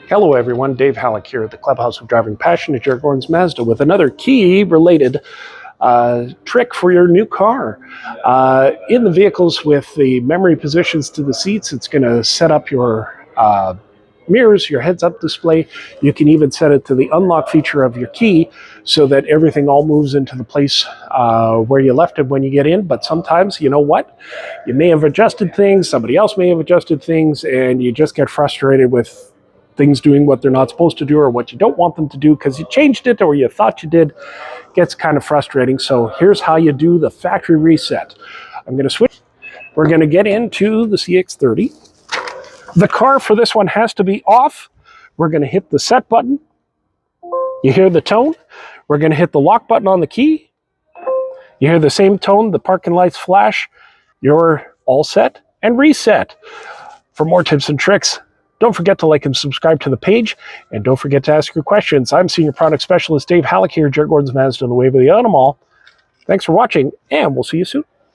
Hello everyone, Dave Halleck here at the Clubhouse of Driving Passion at Jared Gordon's Mazda with another key-related trick for your new car. In the vehicles with the memory positions to the seats, it's going to set up your mirrors, your heads-up display. You can even set it to the unlock feature of your key so that everything all moves into the place where you left it when you get in. But sometimes, you know what? You may have adjusted things, somebody else may have adjusted things, and you just get frustrated with things doing what they're not supposed to do or what you don't want them to do because you changed it or you thought you did. Gets kind of frustrating. So here's how you do the factory reset. I'm going to switch. We're going to get into the CX-30. The car for this one has to be off. We're going to hit the set button. You hear the tone. We're going to hit the lock button on the key. You hear the same tone. The parking lights flash. You're all set and reset. For more tips and tricks, don't forget to like and subscribe to the page, and don't forget to ask your questions. I'm Senior Product Specialist Dave Halleck here, Jared Gordon's Mazda on the way of the Automall. Thanks for watching, and we'll see you soon.